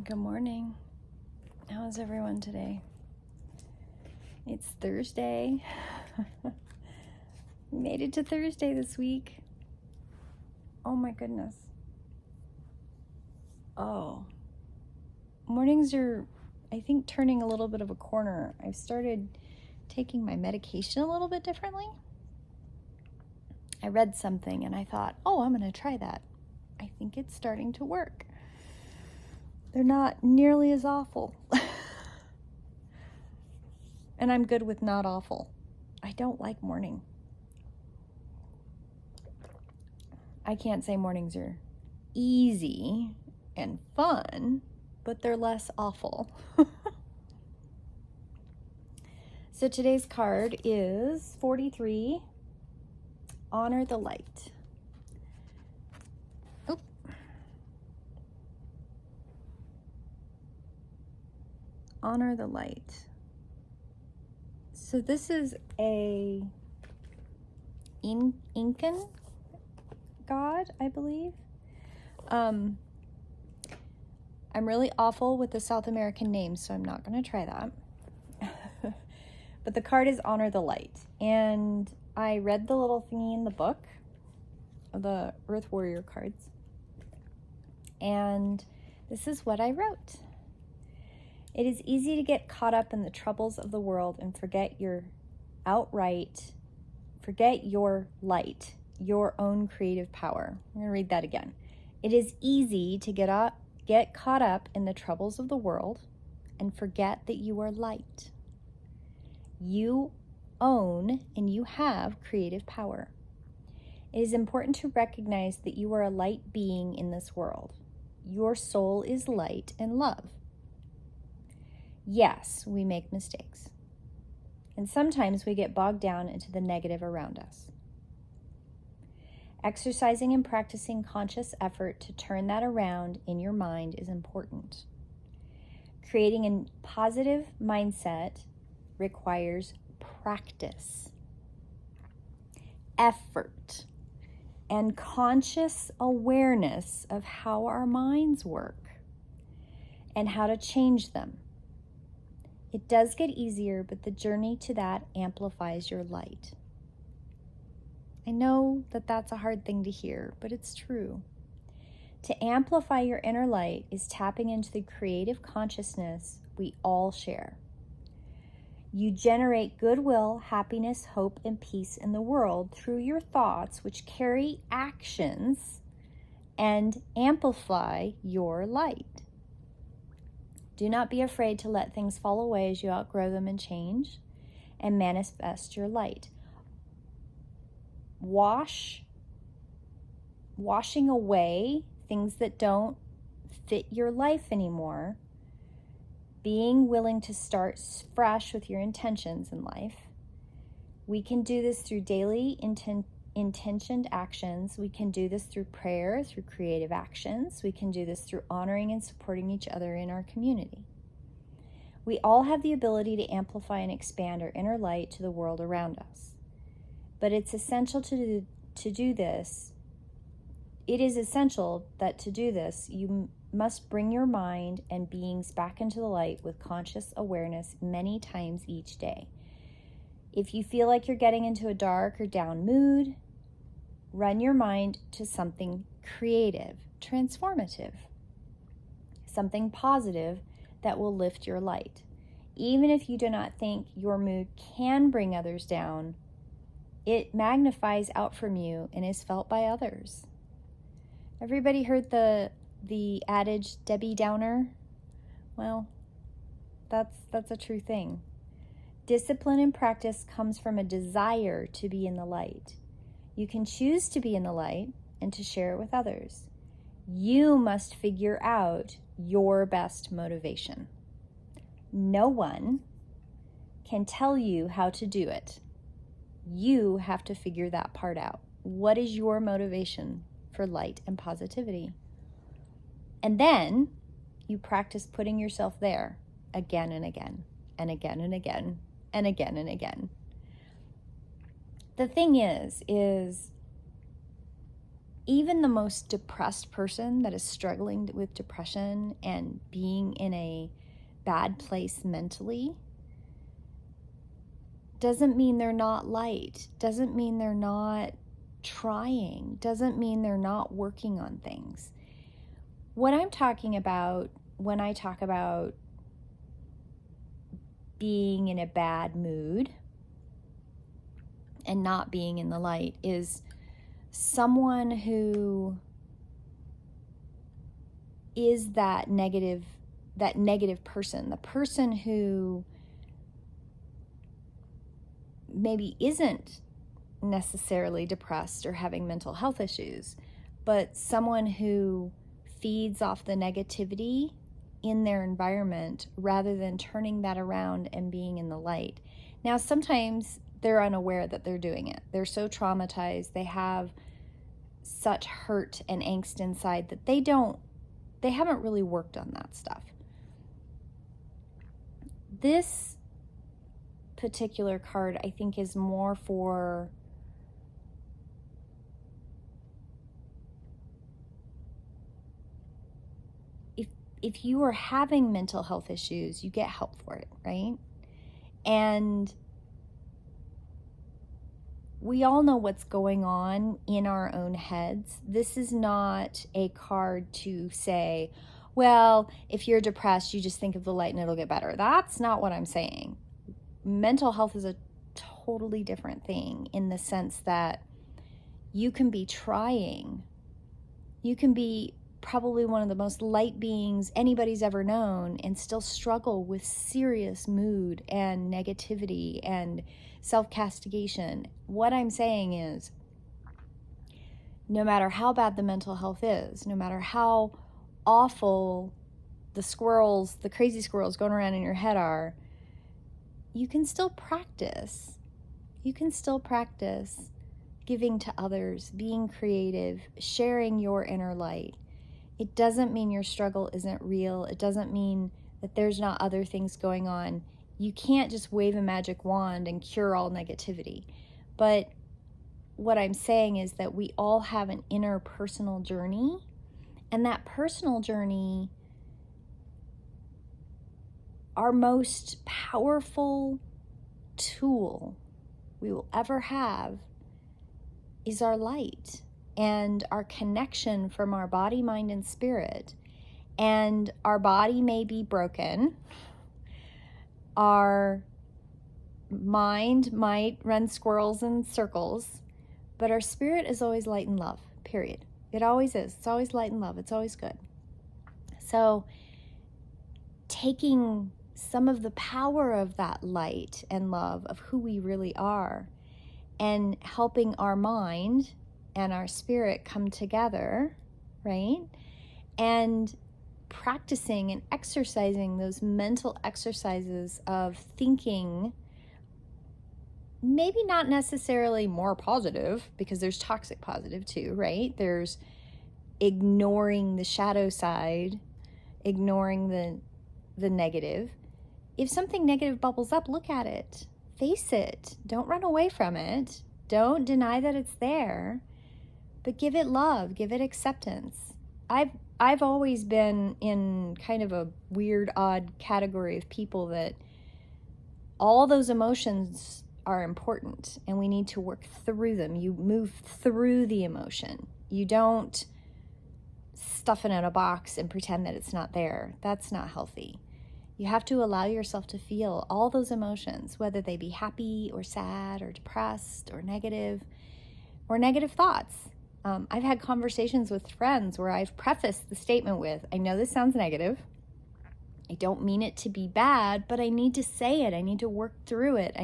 Good morning. How's everyone today? It's Thursday. We made it to Thursday this week. Oh my goodness. Oh. Mornings are, I think, turning a little bit of a corner. I've started taking my medication a little bit differently. I read something and I thought, I'm going to try that. I think it's starting to work. They're not nearly as awful. And I'm good with not awful. I don't like morning. I can't say mornings are easy and fun, but they're less awful. So today's card is 43, Honor the Light. Honor the light. So this is a Incan god, I believe. I'm really awful with the South American names, so I'm not going to try that. But the card is Honor the Light. And I read the little thingy in the book, the Earth Warrior cards. And this is what I wrote. It is easy to get caught up in the troubles of the world and forget your light, your own creative power. I'm going to read that again. It is easy to get caught up in the troubles of the world and forget that you are light. You own and you have creative power. It is important to recognize that you are a light being in this world. Your soul is light and love. Yes, we make mistakes. And sometimes we get bogged down into the negative around us. Exercising and practicing conscious effort to turn that around in your mind is important. Creating a positive mindset requires practice, effort, and conscious awareness of how our minds work and how to change them. It does get easier, but the journey to that amplifies your light. I know that that's a hard thing to hear, but it's true. To amplify your inner light is tapping into the creative consciousness we all share. You generate goodwill, happiness, hope, and peace in the world through your thoughts, which carry actions and amplify your light. Do not be afraid to let things fall away as you outgrow them and change and manifest your light. Washing away things that don't fit your life anymore, being willing to start fresh with your intentions in life. We can do this through daily intentioned actions. We can do this through prayer, through creative actions. We can do this through honoring and supporting each other in our community. We all have the ability to amplify and expand our inner light to the world around us. But it's essential to do this. It is essential that to do this, you must bring your mind and beings back into the light with conscious awareness many times each day. If you feel like you're getting into a dark or down mood, run your mind to something creative, transformative, something positive that will lift your light. Even if you do not think your mood can bring others down, it magnifies out from you and is felt by others. Everybody heard the adage, Debbie Downer? Well, that's a true thing. Discipline and practice comes from a desire to be in the light. You can choose to be in the light and to share it with others. You must figure out your best motivation. No one can tell you how to do it. You have to figure that part out. What is your motivation for light and positivity? And then you practice putting yourself there again and again and again and again and again and again. The thing is even the most depressed person that is struggling with depression and being in a bad place mentally doesn't mean they're not light, doesn't mean they're not trying, doesn't mean they're not working on things. What I'm talking about when I talk about being in a bad mood and not being in the light is someone who is that negative person, the person who maybe isn't necessarily depressed or having mental health issues, but someone who feeds off the negativity in their environment rather than turning that around and being in the light. Now, sometimes they're unaware that they're doing it. They're so traumatized, they have such hurt and angst inside that they haven't really worked on that stuff. This particular card, I think, is more for if you are having mental health issues, you get help for it, right? And we all know what's going on in our own heads. This is not a card to say, well, if you're depressed, you just think of the light and it'll get better. That's not what I'm saying. Mental health is a totally different thing in the sense that you can be trying. You can be probably one of the most light beings anybody's ever known and still struggle with serious mood and negativity and self-castigation. What I'm saying is, no matter how bad the mental health is, no matter how awful the crazy squirrels going around in your head are, you can still practice. You can still practice giving to others, being creative, sharing your inner light. It doesn't mean your struggle isn't real. It doesn't mean that there's not other things going on. You can't just wave a magic wand and cure all negativity. But what I'm saying is that we all have an inner personal journey, and that personal journey, our most powerful tool we will ever have is our light and our connection from our body, mind, and spirit. And our body may be broken. Our mind might run squirrels in circles, but our spirit is always light and love, period. It always is. It's always light and love. It's always good. So taking some of the power of that light and love of who we really are and helping our mind and our spirit come together, right? And practicing and exercising those mental exercises of thinking, maybe not necessarily more positive, because there's toxic positive too, right? There's ignoring the shadow side, ignoring the negative. If something negative bubbles up, look at it, face it, don't run away from it, don't deny that it's there, but give it love, give it acceptance. I've always been in kind of a weird, odd category of people that all those emotions are important and we need to work through them. You move through the emotion. You don't stuff it in a box and pretend that it's not there. That's not healthy. You have to allow yourself to feel all those emotions, whether they be happy or sad or depressed or negative thoughts. I've had conversations with friends where I've prefaced the statement with, I know this sounds negative. I don't mean it to be bad, but I need to say it. I need to work through it.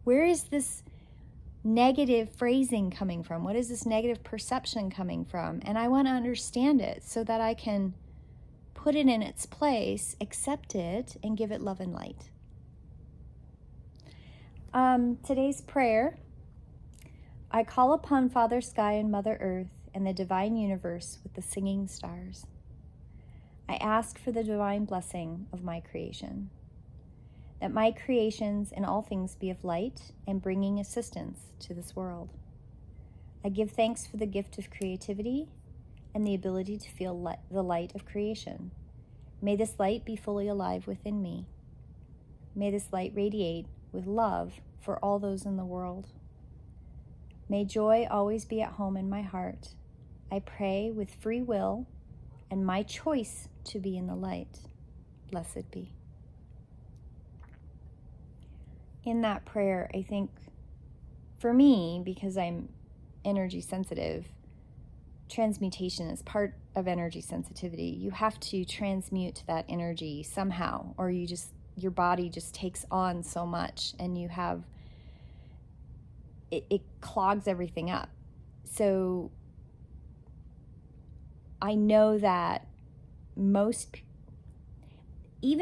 Where is this negative phrasing coming from? What is this negative perception coming from? And I want to understand it so that I can put it in its place, accept it, and give it love and light. Today's prayer: I call upon Father Sky and Mother Earth and the divine universe with the singing stars. I ask for the divine blessing of my creation, that my creations in all things be of light and bringing assistance to this world. I give thanks for the gift of creativity and the ability to feel the light of creation. May this light be fully alive within me. May this light radiate with love for all those in the world. May joy always be at home in my heart. I pray with free will and my choice to be in the light. Blessed be. In that prayer, I think for me, because I'm energy sensitive, transmutation is part of energy sensitivity. You have to transmute that energy somehow, or your body just takes on so much and you have it clogs everything up. So I know that even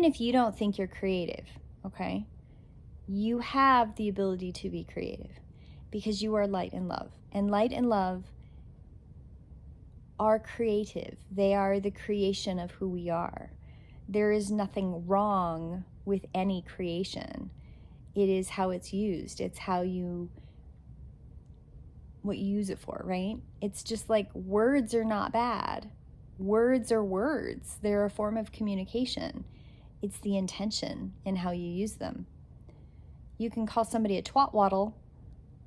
if you don't think you're creative, okay, you have the ability to be creative because you are light and love. And light and love are creative. They are the creation of who we are. There is nothing wrong with any creation. It is how it's used. It's what you use it for, right? It's just like words are not bad. Words are words. They're a form of communication. It's the intention and how you use them. You can call somebody a twatwaddle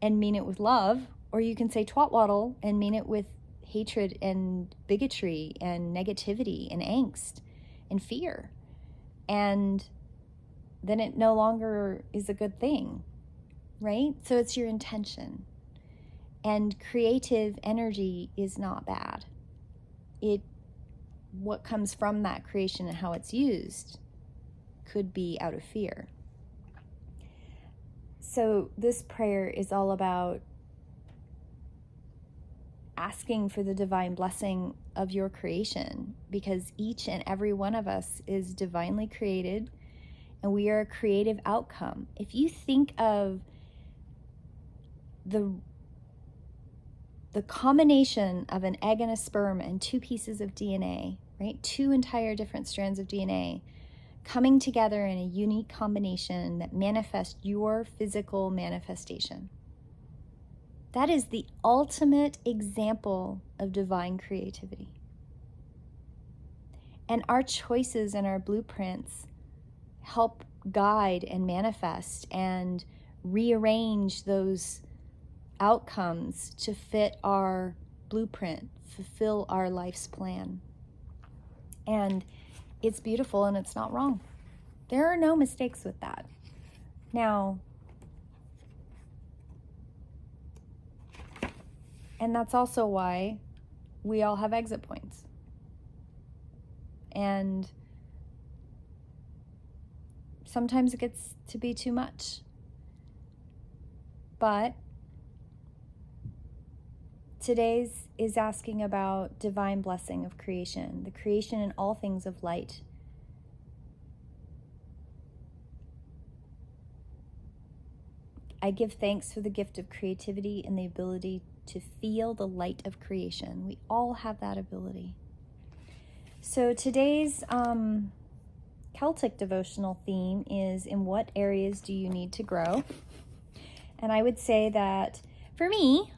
and mean it with love, or you can say twatwaddle and mean it with hatred and bigotry and negativity and angst and fear. And then it no longer is a good thing, right? So it's your intention. And creative energy is not bad. What comes from that creation and how it's used could be out of fear. So this prayer is all about asking for the divine blessing of your creation, because each and every one of us is divinely created and we are a creative outcome. If you think of the combination of an egg and a sperm and 2 pieces of DNA, right? 2 entire different strands of DNA coming together in a unique combination that manifests your physical manifestation. That is the ultimate example of divine creativity. And our choices and our blueprints help guide and manifest and rearrange those outcomes to fit our blueprint, fulfill our life's plan. And it's beautiful and it's not wrong. There are no mistakes with that. Now, and that's also why we all have exit points. And sometimes it gets to be too much. But today's is asking about divine blessing of creation, the creation in all things of light. I give thanks for the gift of creativity and the ability to feel the light of creation. We all have that ability. So today's Celtic devotional theme is, in what areas do you need to grow? And I would say that for me,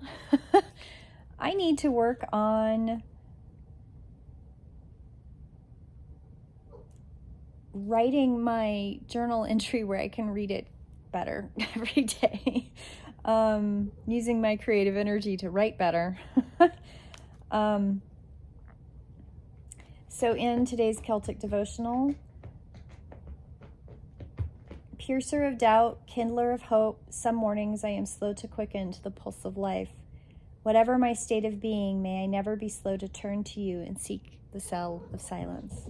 I need to work on writing my journal entry where I can read it better every day, using my creative energy to write better. So in today's Celtic devotional, piercer of doubt, kindler of hope, some mornings I am slow to quicken to the pulse of life. Whatever my state of being, may I never be slow to turn to you and seek the cell of silence.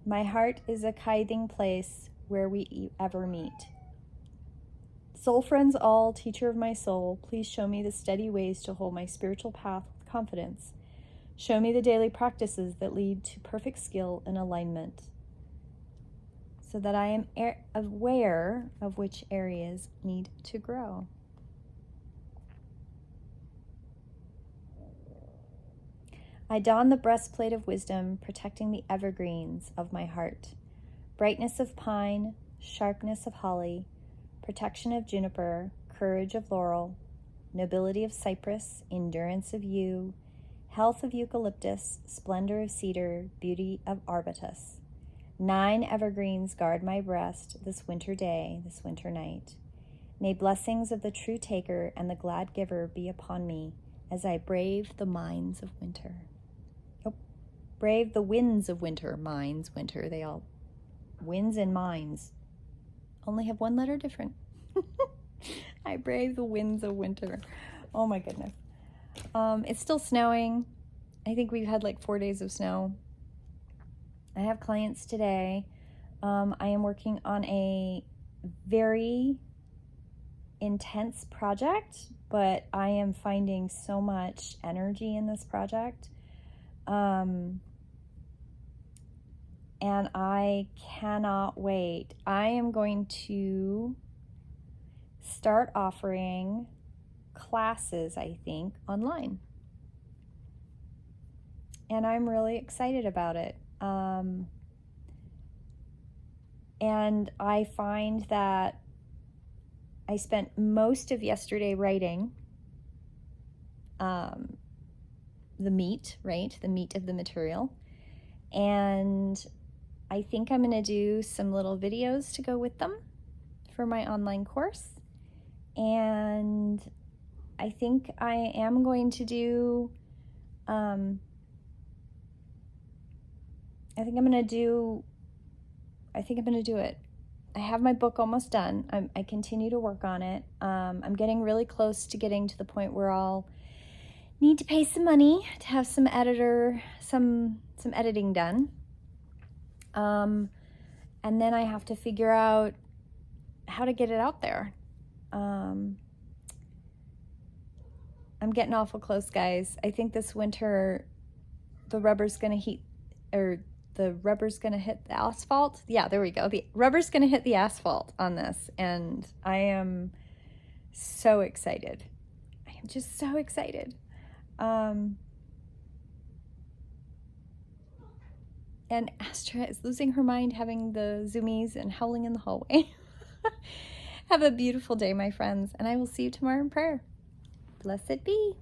My heart is a tithing place where we ever meet. Soul friends all, teacher of my soul, please show me the steady ways to hold my spiritual path with confidence. Show me the daily practices that lead to perfect skill and alignment, so that I am aware of which areas need to grow. I don the breastplate of wisdom, protecting the evergreens of my heart. Brightness of pine, sharpness of holly, protection of juniper, courage of laurel, nobility of cypress, endurance of yew, health of eucalyptus, splendor of cedar, beauty of arbutus. 9 evergreens guard my breast this winter day, this winter night. May blessings of the true taker and the glad giver be upon me as I brave the mines of winter. Oh, brave the winds of winter, mines, winter, they all, winds and mines, only have one letter different. I brave the winds of winter. Oh my goodness. It's still snowing. I think we've had like 4 days of snow. I have clients today. I am working on a very intense project, but I am finding so much energy in this project. And I cannot wait. I am going to start offering classes, I think, online. And I'm really excited about it. And I find that I spent most of yesterday writing the meat, right? The meat of the material. And I think I'm going to do some little videos to go with them for my online course. And I think I am going to do, I think I'm going to do it. I have my book almost done. I continue to work on it. I'm getting really close to getting to the point where I'll need to pay some money to have some editing done. And then I have to figure out how to get it out there. I'm getting awful close, guys. I think this winter the rubber's going to hit the asphalt. Yeah, there we go. The rubber's going to hit the asphalt on this, and I am so excited. I am just so excited. And Astra is losing her mind having the zoomies and howling in the hallway. Have a beautiful day, my friends, and I will see you tomorrow in prayer. Blessed be.